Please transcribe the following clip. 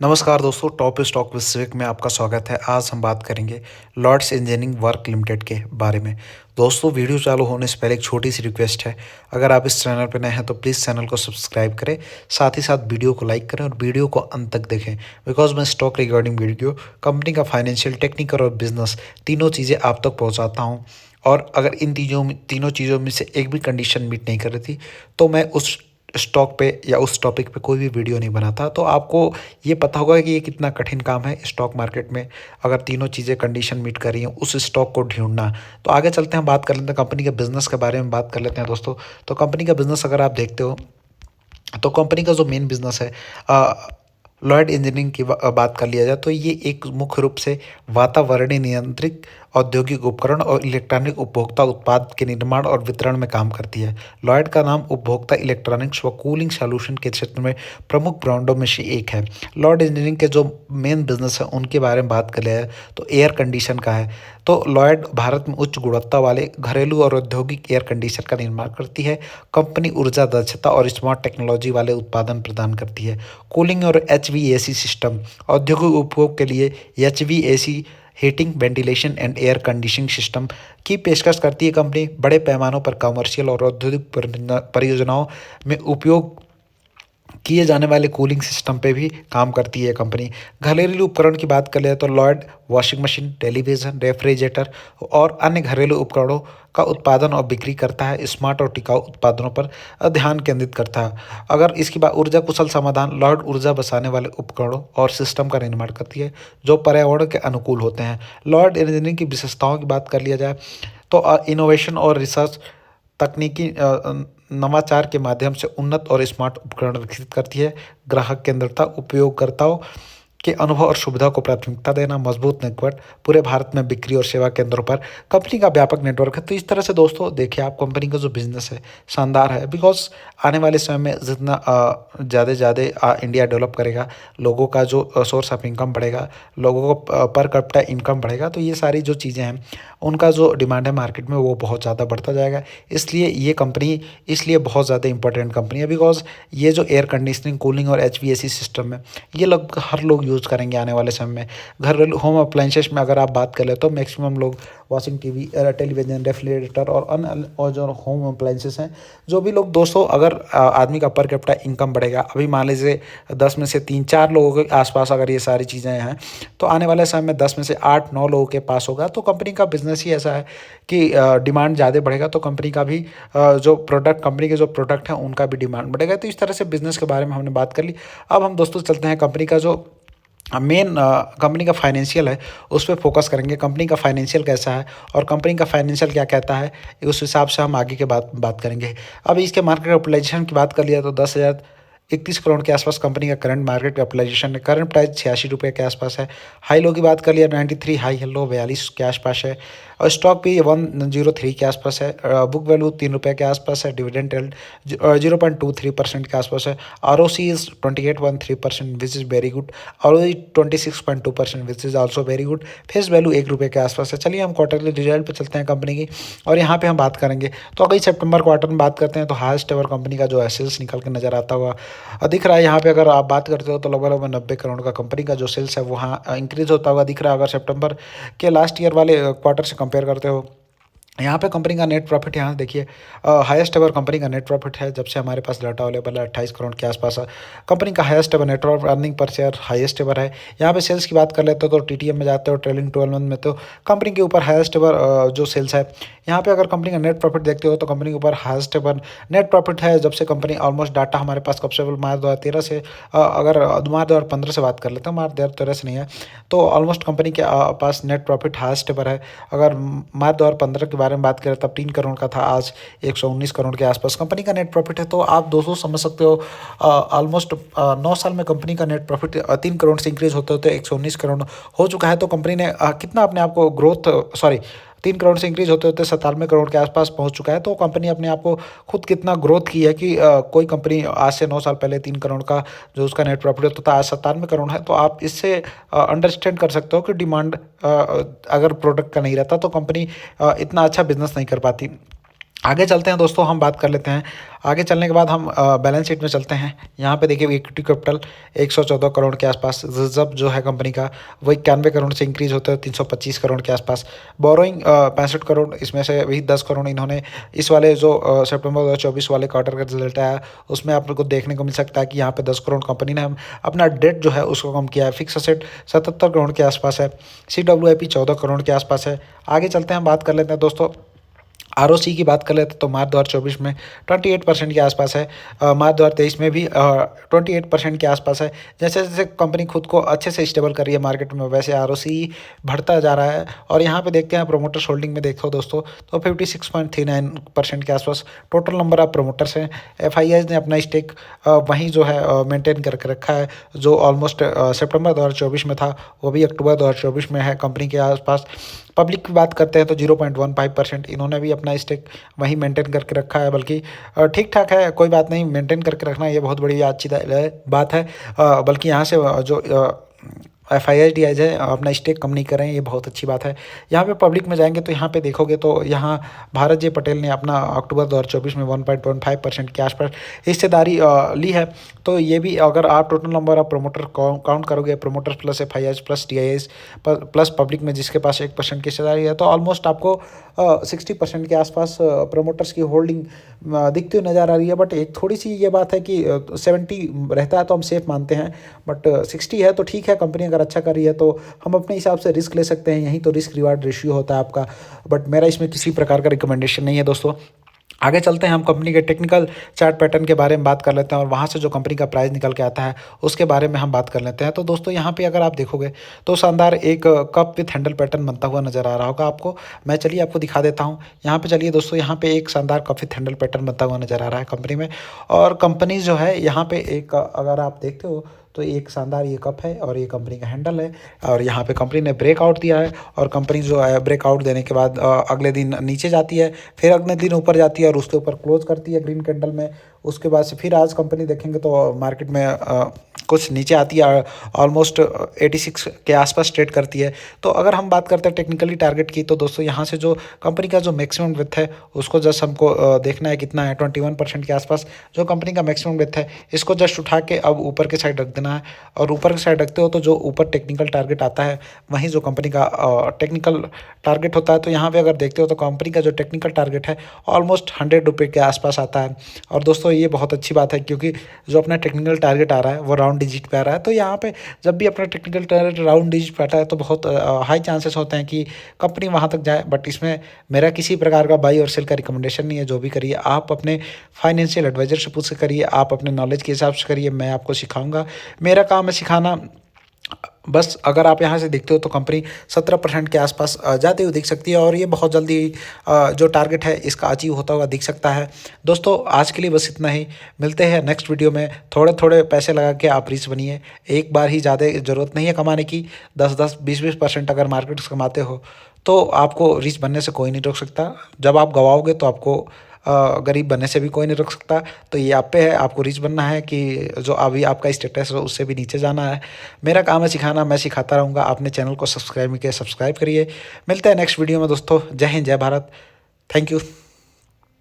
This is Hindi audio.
नमस्कार दोस्तों, टॉप स्टॉक विद सिविक में आपका स्वागत है। आज हम बात करेंगे लॉर्ड्स इंजीनियरिंग वर्क लिमिटेड के बारे में। दोस्तों, वीडियो चालू होने से पहले एक छोटी सी रिक्वेस्ट है। अगर आप इस चैनल पर नए हैं तो प्लीज़ चैनल को सब्सक्राइब करें, साथ ही साथ वीडियो को लाइक करें और वीडियो को अंत तक देखें, बिकॉज मैं स्टॉक रिगार्डिंग वीडियो, कंपनी का फाइनेंशियल, टेक्निकल और बिजनेस तीनों चीज़ें आप तक पहुँचाता हूँ। और अगर इन तीनों चीज़ों में से एक भी कंडीशन मीट नहीं कर रही थी तो मैं उस स्टॉक पे या उस टॉपिक पे कोई भी वीडियो नहीं बनाता। तो आपको ये पता होगा कि ये कितना कठिन काम है स्टॉक मार्केट में, अगर तीनों चीज़ें कंडीशन मीट कर रही हैं उस स्टॉक को ढूंढना। तो आगे चलते हैं, बात कर लेते हैं कंपनी के बिजनेस के बारे में बात कर लेते हैं दोस्तों। तो कंपनी का बिजनेस अगर आप देखते हो तो कंपनी का जो मेन बिजनेस है, लॉयड इंजीनियरिंग की बात कर लिया जाए तो ये एक मुख्य रूप से वातावरणीय नियंत्रित औद्योगिक उपकरण और इलेक्ट्रॉनिक उपभोक्ता उत्पाद के निर्माण और वितरण में काम करती है। लॉयड का नाम उपभोक्ता इलेक्ट्रॉनिक्स व कूलिंग सॉल्यूशन के क्षेत्र में प्रमुख ब्रांडों में से एक है। लॉयड इंजीनियरिंग के जो मेन बिजनेस है उनके बारे में बात कर लिया जाए तो एयर कंडीशन का है। तो लॉयड भारत में उच्च गुणवत्ता वाले घरेलू और औद्योगिक एयर कंडीशनर का निर्माण करती है। कंपनी ऊर्जा दक्षता और स्मार्ट टेक्नोलॉजी वाले उत्पादन प्रदान करती है। कूलिंग और एचवीएसी सिस्टम, औद्योगिक उपभोग के लिए HVAC heating, ventilation and air conditioning system की पेशकश करती है। कंपनी बड़े पैमानों पर कमर्शियल और औद्योगिक परियोजनाओं में उपयोग किए जाने वाले कूलिंग सिस्टम पे भी काम करती है कंपनी। घरेलू उपकरण की बात कर ले तो Lloyd washing machine, television, refrigerator और अन्य घरेलू उपकरणों का उत्पादन और बिक्री करता है। स्मार्ट और टिकाऊ उत्पादनों पर ध्यान केंद्रित करता है। अगर इसकी बात ऊर्जा कुशल समाधान, लॉयड ऊर्जा बचाने वाले उपकरणों और सिस्टम का निर्माण करती है जो पर्यावरण के अनुकूल होते हैं। लॉयड इंजीनियरिंग की विशेषताओं की बात कर लिया जाए तो इनोवेशन और रिसर्च, तकनीकी नवाचार के माध्यम से उन्नत और स्मार्ट उपकरण विकसित करती है। ग्राहक केंद्रता, उपयोगकर्ताओं के अनुभव और सुविधा को प्राथमिकता देना, मजबूत नेटवर्क, पूरे भारत में बिक्री और सेवा केंद्रों पर कंपनी का व्यापक नेटवर्क है। तो इस तरह से दोस्तों देखिए, आप कंपनी का जो बिजनेस है शानदार है, बिकॉज आने वाले समय में जितना ज़्यादा ज़्यादा इंडिया डेवलप करेगा, लोगों का जो सोर्स ऑफ इनकम बढ़ेगा, लोगों को पर कैपिटा इनकम बढ़ेगा, तो ये सारी जो चीज़ें हैं उनका जो डिमांड है मार्केट में वो बहुत ज़्यादा बढ़ता जाएगा। इसलिए ये कंपनी इसलिए बहुत ज़्यादा इंपॉर्टेंट कंपनी है, बिकॉज ये जो एयर कंडीशनिंग, कूलिंग और एचवीएसी सिस्टम है ये लगभग हर लोग यूज़ करेंगे आने वाले समय में। घरेलू होम अप्लाइंसेस में अगर आप बात कर ले तो मैक्सिमम लोग वॉशिंग टेलीविजन, रेफ्रिजरेटर और अन्य और जो होम अप्लाइंसेस हैं, जो भी लोग दोस्तों, अगर आदमी का पर कैपिटा इनकम बढ़ेगा, अभी मान लीजिए 10 में से 3-4 लोगों के आसपास अगर ये सारी चीज़ें हैं तो आने वाले समय में 10 में से 8-9 लोगों के पास होगा। तो कंपनी का बिजनेस ही ऐसा है कि डिमांड ज़्यादा बढ़ेगा तो कंपनी का भी जो प्रोडक्ट, कंपनी के जो प्रोडक्ट हैं उनका भी डिमांड बढ़ेगा। तो इस तरह से बिजनेस के बारे में हमने बात कर ली। अब हम दोस्तों चलते हैं कंपनी का जो मेन कंपनी का फाइनेंशियल है उस पर फोकस करेंगे। कंपनी का फाइनेंशियल कैसा है और कंपनी का फाइनेंशियल क्या कहता है, उस हिसाब से हम आगे के बात करेंगे। अब इसके मार्केट कैपिटलाइजेशन की बात कर लिया तो 10,031 करोड़ के आसपास कंपनी का करंट मार्केट कैपिटलाइजेशन है। करंट प्राइस 86 रुपये के आसपास है। हाई लो की बात कर लिया 93, हाई लो 42 के आसपास है। और स्टॉक भी 103 के आसपास है। बुक वैल्यू 3 रुपये के आसपास है। डिविडेंड यील्ड 0.23% के आसपास है। ROC is 28.3% which is very good. ROE 26.2% which is also very good. Face value 1 रुपये के आसपास है। चलिए हम क्वार्टरली रिजल्ट पे चलते हैं कंपनी की, और यहाँ पे हम बात करेंगे तो अगर सितंबर क्वार्टर में बात करते हैं तो हाईएस्ट एवर कंपनी का जो सेल्स निकल के नजर आता हुआ दिख रहा है। यहाँ पे अगर आप बात करते हो तो लगभग 90 करोड़ का कंपनी का जो सेल्स है वहाँ इंक्रीज होता हुआ दिख रहा है। अगर सितंबर के लास्ट ईयर वाले क्वार्टर से कंपेयर करते हो, यहाँ पे कंपनी का नेट प्रॉफिट, यहाँ देखिए हाईएस्ट एवर कंपनी का नेट प्रॉफिट है जब से हमारे पास डाटा अवेलेबल है 28 करोड़ के आसपास है। कंपनी का highest ever net earning per share highest ever है। यहाँ पे सेल्स की बात कर लेते हो तो टीटीएम में जाते हो ट्रेलिंग 12 मंथ में तो कंपनी के ऊपर हाईएस्ट एवर जो सेल्स है। यहाँ पे अगर कंपनी का नेट प्रॉफिट देखते हो तो कंपनी के ऊपर हाईएस्ट एवर नेट प्रॉफिट है जब से कंपनी ऑलमोस्ट डाटा हमारे पास कब से मार्च 2013 से, अगर मार्च 2015 से बात कर लेते हैं, मार्च 2013 से नहीं है, तो ऑलमोस्ट कंपनी के पास नेट प्रॉफिट हाईएस्ट एवर है। अगर मार्च 2015 के बारे में बात करें तब 3 करोड़ का था, आज 119 करोड़ के आसपास कंपनी का नेट प्रॉफिट है। तो आप दोस्तों समझ सकते हो ऑलमोस्ट 9 साल में कंपनी का नेट प्रॉफिट 3 करोड़ से इंक्रीज होते होते 119 करोड़ हो चुका है। तो कंपनी ने कितना अपने आप को ग्रोथ, 3 करोड़ से इंक्रीज होते होते 97 करोड़ के आसपास पहुंच चुका है। तो कंपनी अपने आप को खुद कितना ग्रोथ की है कि कोई कंपनी आज से 9 साल पहले 3 करोड़ का जो उसका नेट प्रॉफिट होता था आज 97 करोड़ है। तो आप इससे अंडरस्टैंड कर सकते हो कि डिमांड अगर प्रोडक्ट का नहीं रहता तो कंपनी इतना अच्छा बिजनेस नहीं कर पाती। आगे चलते हैं दोस्तों, हम बात कर लेते हैं। आगे चलने के बाद हम बैलेंस शीट में चलते हैं। यहाँ पे देखिए इक्विटी कैपिटल 114 करोड़ के आसपास, रिजर्व जो है कंपनी का वो 91 करोड़ से इंक्रीज होता है 325 करोड़ के आसपास। बोरोइंग 65 करोड़, इसमें से वही 10 करोड़ इन्होंने इस वाले जो सितंबर 2024 वाले क्वार्टर का रिजल्ट आया उसमें आप लोग को देखने को मिल सकता है कि यहाँ पे 10 करोड़ कंपनी ने हम अपना डेट जो है उसको कम किया है। फिक्स असेट 77 करोड़ के आसपास है। CWIP 14 करोड़ के आसपास है। आगे चलते हैं, बात कर लेते हैं दोस्तों ROC की बात कर लेते हैं तो मार्च 2024 में 28% के आसपास है। मार्च 2023 में भी 28% के आसपास है। जैसे जैसे कंपनी खुद को अच्छे से स्टेबल कर रही है मार्केट में, वैसे ROC बढ़ता जा रहा है। और यहाँ पे देखते हैं प्रोमोटर्स होल्डिंग में देखो दोस्तों तो 56.39% के आसपास टोटल नंबर ऑफ प्रोमोटर्स हैं। FIIs ने अपना स्टेक वहीं जो है मेंटेन करके रखा है, जो ऑलमोस्ट सितंबर 2024 में था वो भी अक्टूबर 2024 में है कंपनी के आसपास। पब्लिक की बात करते हैं तो 0.15% इन्होंने भी अपना स्टेक वहीं मेंटेन करके रखा है, बल्कि ठीक ठाक है, कोई बात नहीं, मेंटेन करके रखना ये बहुत बड़ी अच्छी बात है। बल्कि यहाँ से जो FIIs है अपना स्टेक कम नहीं कर रहे हैं, ये बहुत अच्छी बात है। यहाँ पे पब्लिक में जाएंगे तो यहाँ पे देखोगे तो यहाँ भारत जी पटेल ने अपना अक्टूबर 2024 में 1.15% के आसपास हिस्सेदारी ली है। तो ये भी अगर आप total number of promoter count करोगे, promoter plus FIIs plus TIIs plus public में जिसके पास 1% की हिस्सेदारी है, तो ऑलमोस्ट आपको 60% के आसपास प्रोमोटर्स की होल्डिंग दिखती हुई नज़र आ रही है। बट एक थोड़ी सी ये बात है कि 70 रहता है तो हम सेफ मानते हैं, बट 60 है तो ठीक है। कंपनी अगर अच्छा कर रही है तो हम अपने हिसाब से रिस्क ले सकते हैं, यहीं तो रिस्क रिवार्ड रेशियो होता है आपका। बट मेरा इसमें किसी प्रकार का रिकमेंडेशन नहीं है दोस्तों। आगे चलते हैं, हम कंपनी के टेक्निकल चार्ट पैटर्न के बारे में बात कर लेते हैं और वहाँ से जो कंपनी का प्राइस निकल के आता है उसके बारे में हम बात कर लेते हैं। तो दोस्तों यहाँ पे अगर आप देखोगे तो शानदार एक कप विथ हैंडल पैटर्न बनता हुआ नजर आ रहा होगा आपको। मैं चलिए आपको दिखा देता हूँ। यहाँ पे चलिए दोस्तों, यहाँ पे एक शानदार कप विथ हैंडल पैटर्न बनता हुआ नजर आ रहा है कंपनी में। और कंपनी जो है यहाँ पे एक अगर आप देखते हो तो एक शानदार ये कप है और ये कंपनी का हैंडल है। और यहाँ पे कंपनी ने ब्रेकआउट दिया है और कंपनी जो है ब्रेकआउट देने के बाद अगले दिन नीचे जाती है, फिर अगले दिन ऊपर जाती है और उसके ऊपर क्लोज करती है ग्रीन कैंडल में। उसके बाद से फिर आज कंपनी देखेंगे तो मार्केट में कुछ नीचे आती है, ऑलमोस्ट 86 के आसपास ट्रेड करती है। तो अगर हम बात करते हैं टेक्निकली टारगेट की तो दोस्तों यहाँ से जो कंपनी का जो मैक्सिमम विथ है उसको जस्ट हमको देखना है कितना है, 21% के आसपास जो कंपनी का मैक्सिमम विथ है, इसको जस्ट उठा के अब ऊपर के साइड रख देना है। और ऊपर के साइड रखते हो तो जो ऊपर टेक्निकल टारगेट आता है वहीं जो कंपनी का टेक्निकल टारगेट होता है। तो यहाँ पे अगर देखते हो तो कंपनी का जो टेक्निकल टारगेट है ऑलमोस्ट 100 रुपये के आसपास आता है। और दोस्तों ये बहुत अच्छी बात है क्योंकि जो अपना टेक्निकल टारगेट आ रहा है वो राउंड डिजिट पे आ रहा है। तो यहाँ पे जब भी अपना टेक्निकल टारगेट राउंड डिजिट पे आता है तो बहुत हाई चांसेस होते हैं कि कंपनी वहाँ तक जाए। बट इसमें मेरा किसी प्रकार का बाई और सेल का रिकमेंडेशन नहीं है। जो भी करिए आप अपने फाइनेंशियल एडवाइजर से पूछ के करिए, आप अपने नॉलेज के हिसाब से करिए, मैं आपको सिखाऊंगा, मेरा काम है सिखाना। बस अगर आप यहाँ से देखते हो तो कंपनी 17% के आसपास जाते हुए दिख सकती है और ये बहुत जल्दी जो टारगेट है इसका अचीव होता हुआ दिख सकता है। दोस्तों आज के लिए बस इतना ही, मिलते हैं नेक्स्ट वीडियो में। थोड़े थोड़े पैसे लगा के आप रिच बनिए, एक बार ही, ज़्यादा ज़रूरत नहीं है कमाने की। 10-10 20-20% अगर मार्केट से कमाते हो तो आपको रिच बनने से कोई नहीं रोक सकता। जब आप गवाओगे तो आपको गरीब बनने से भी कोई नहीं रोक सकता। तो ये आप पे है, आपको रिच बनना है कि जो अभी आपका स्टेटस है उससे भी नीचे जाना है। मेरा काम है सिखाना, मैं सिखाता रहूँगा। आपने चैनल को सब्सक्राइब नहीं किया, सब्सक्राइब करिए। मिलते हैं नेक्स्ट वीडियो में दोस्तों। जय हिंद, जय भारत, थैंक यू।